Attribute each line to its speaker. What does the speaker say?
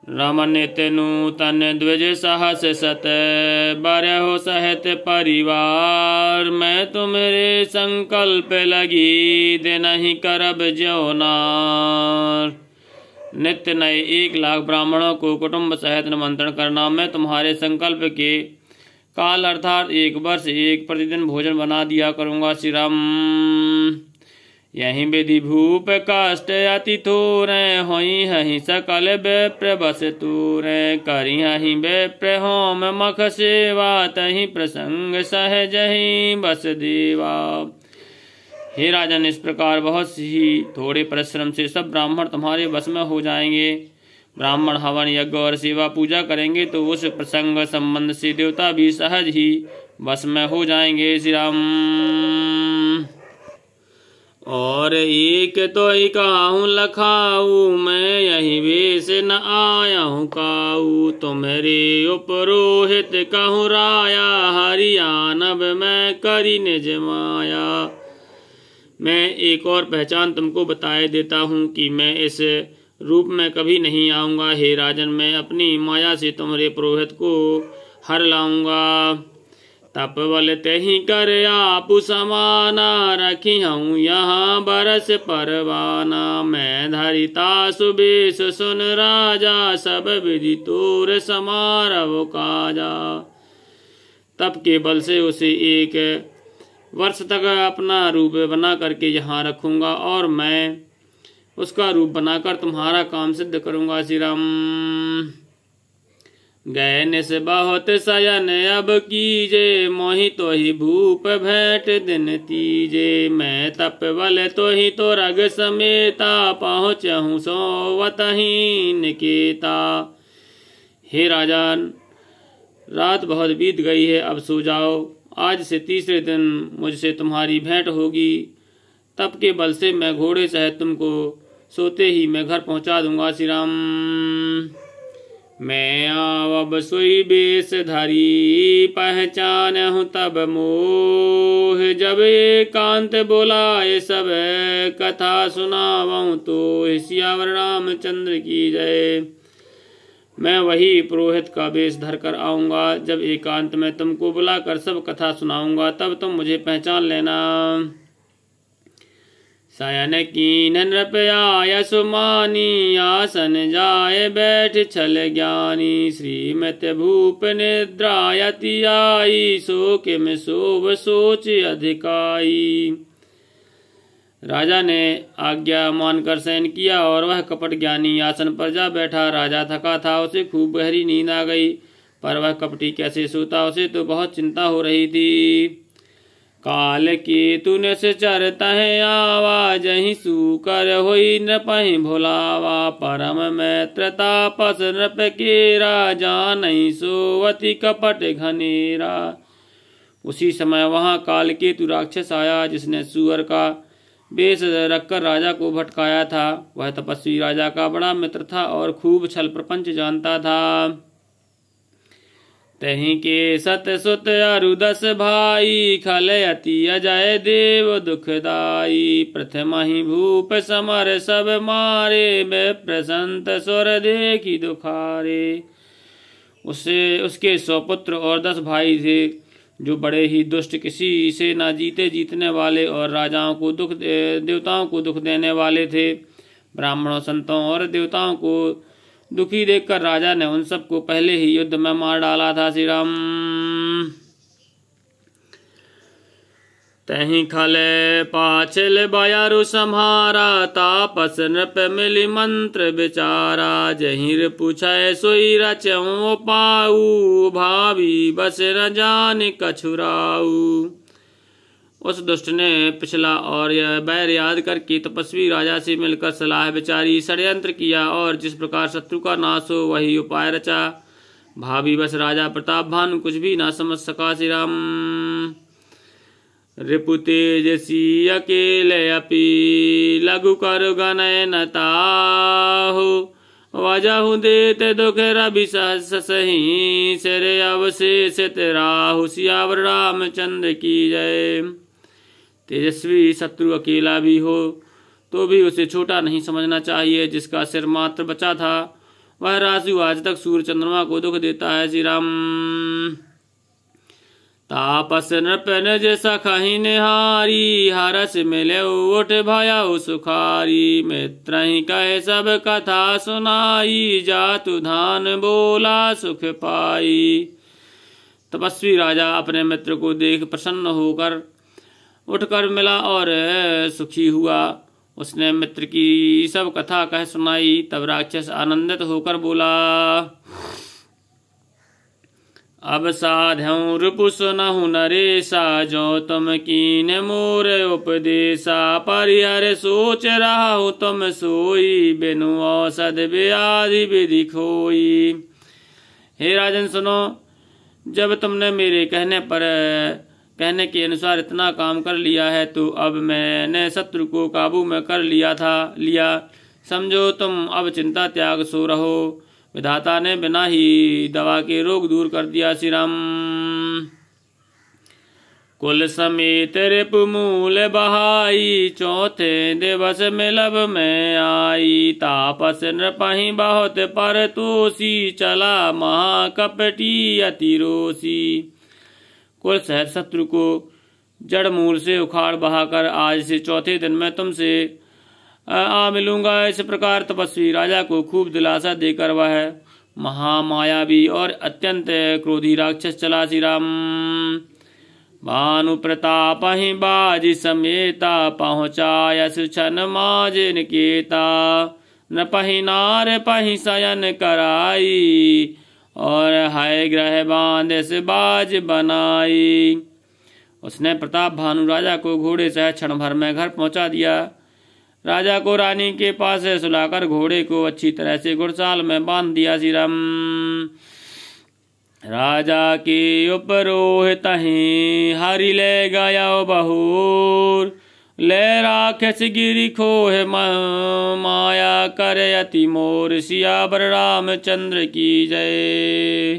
Speaker 1: रमन तेनु तन द्विज सहस सत बरहो सहित परिवार। मैं तुम्हारे संकल्प लगी दे नहीं करब ज्यो नार। नित्य नए 1,00,000 ब्राह्मणों को कुटुंब सहित निमंत्रण करना। मैं तुम्हारे संकल्प के काल अर्थात 1 वर्ष 1 प्रतिदिन भोजन बना दिया करूँगा। श्री राम। यही विधि भूप काष्ट अति थोर होई हही सकल विप्र बस तूर। करी हही विप्र होम मख सेवा तही प्रसंग सहज ही बस देवा। हे राजन, इस प्रकार बहुत ही थोड़े परिश्रम से सब ब्राह्मण तुम्हारे वश में हो जाएंगे। ब्राह्मण हवन यज्ञ और सेवा पूजा करेंगे तो उस प्रसंग संबंध से देवता भी सहज ही वश में हो जाएंगे। श्री राम। और एक तो ही काहूँ लखाऊ मैं यही वेश न आया हूँ काऊ। तुम्हारे उपरोहित कहूँ राया हरियाणव मैं करी निज माया। मैं एक और पहचान तुमको बताए देता हूँ कि मैं इस रूप में कभी नहीं आऊँगा। हे राजन, मैं अपनी माया से तुम्हारे पुरोहित को हर लाऊंगा। तप बल तही कर आप समाना रखी हूँ यहाँ बरस परवाना। मैं धरिता सुबेश सुन राजा सब विधि तोर समारव काजा। तप के बल से उसे 1 वर्ष तक अपना रूप बना करके यहाँ रखूंगा और मैं उसका रूप बनाकर तुम्हारा काम सिद्ध करूंगा। श्री राम। गए निस बहुत शयन अब कीजे मोहि तो ही भूप भेंट दिन तीजे। मैं तप बल तो ही तो रग समेता पहुँचहूँ सोवतही निकेता। हे राजन, रात बहुत बीत गई है, अब सो जाओ। आज से तीसरे दिन मुझसे तुम्हारी भेंट होगी। तप के बल से मैं घोड़े सहित तुमको सोते ही मैं घर पहुंचा दूंगा। श्री राम। मैं आवब सोई बेश धरी पहचान हूँ तब मोह। जब एकांत बोलाए सब कथा सुनावूँ तो सियावर रामचंद्र की जय। मैं वही पुरोहित का वेश धरकर आऊंगा। जब एकांत में तुमको बुलाकर सब कथा सुनाऊंगा तब तुम मुझे पहचान लेना। शयन कीन नृपया सुमानी आसन जाए बैठ छल ज्ञानी। श्रीमत भूप निद्रायति आई सो किम शोभ सोच अधिकाई। राजा ने आज्ञा मानकर शयन किया और वह कपट ज्ञानी आसन पर जा बैठा। राजा थका था, उसे खूब गहरी नींद आ गई, पर वह कपटी कैसे सोता, उसे तो बहुत चिंता हो रही थी। काल की तूने से चरता है आवा जही सूकर होई नृपहि भुलावा। परम मैत्र तापस नृप के राजा नहीं सोवती कपट घनेरा। उसी समय वहां काल केतु राक्षस आया जिसने सुअर का वेश रखकर राजा को भटकाया था। वह तपस्वी राजा का बड़ा मित्र था और खूब छल प्रपंच जानता था। तही के सत सुत अरु 10 भाई खल अति अजय देव दुखदाई। प्रथम ही भूप समर सब मारे में प्रसंत स्वर देखी दुखारे। उसके 100 पुत्र और 10 भाई थे जो बड़े ही दुष्ट, किसी से ना जीतने वाले और राजाओं को देवताओं को दुख देने वाले थे। ब्राह्मणों, संतों और देवताओं को दुखी देखकर राजा ने उन सबको पहले ही युद्ध में मार डाला था। श्री राम। तही खल पाछल बयारु सम्हारा तापस नृप मिली मंत्र विचारा। जहिर पूछे सोई रचऊँ पाऊ भावी बस न जान कछुराऊ। उस दुष्ट ने पिछला और यह बैर याद करके तपस्वी राजा से मिलकर सलाह विचारी, षड्यंत्र किया और जिस प्रकार शत्रु का नाश हो वही उपाय रचा। भावी बस राजा प्रताप भानु कुछ भी ना समझ सका। श्री राम। रिपु तेजसी अकेले अपी लघु कर गनय न ताहु। वजहु देत दुख रवि सही सिर अवशेषित राहु। सियावर रामचंद्र की जय। तेजस्वी शत्रु अकेला भी हो तो भी उसे छोटा नहीं समझना चाहिए। जिसका सिर मात्र बचा था वह राशि आज तक सूर्य चंद्रमा को दुख देता है। श्री राम। तापस नृप निज सखहि निहारी, हरस मिले उठ भयउ सुखारी। मित्र ही कहे सब कथा सुनाई, जातु धान बोला सुख पाई। तपस्वी राजा अपने मित्र को देख प्रसन्न होकर उठकर मिला और सुखी हुआ। उसने मित्र की सब कथा कह सुनाई। तब राक्षस आनंदित होकर बोला, अब साध्यं रिपु सुनहु नरेशा, जो तुम कीन मोर उपदेशा। परिहर सोच रहा तुम सोई, बिनु औषध व्याधि विधि खोई। हे राजन सुनो, जब तुमने मेरे कहने के अनुसार इतना काम कर लिया है, तो अब मैंने शत्रु को काबू में कर लिया। समझो तुम अब चिंता त्याग सो रहो। विधाता ने बिना ही दवा के रोग दूर कर दिया। श्री राम। कुल समेत रिपु मूल बहाई, चौथे दिवस मिलब में आई। तापस नृपहि बहुत परतोषी, चला महाकपटी अति रोषी। कुल सहित शत्रु को जड़ मूल से उखाड़ बहाकर आज से चौथे दिन में तुमसे आ मिलूंगा। इस प्रकार तपस्वी राजा को खूब दिलासा देकर वह महामायावी और अत्यंत क्रोधी राक्षस चला। श्री राम। भानु प्रताप ही बाजी समेता, पहुँचाया सुछन माज निकेता। नृपहि नार पहि शयन कराई, और हाय ग्रह बांध से बाज बनाई। उसने प्रताप भानु राजा को घोड़े से क्षण भर में घर पहुंचा दिया। राजा को रानी के पास सुलाकर घोड़े को अच्छी तरह से घुड़साल में बांध दिया। श्री राम। राजा के उपरोहित ही हरि ले गया बहुर, ले राक्षस गिरि खोह माया करे अति मोर। सियावर रामचंद्र की जय।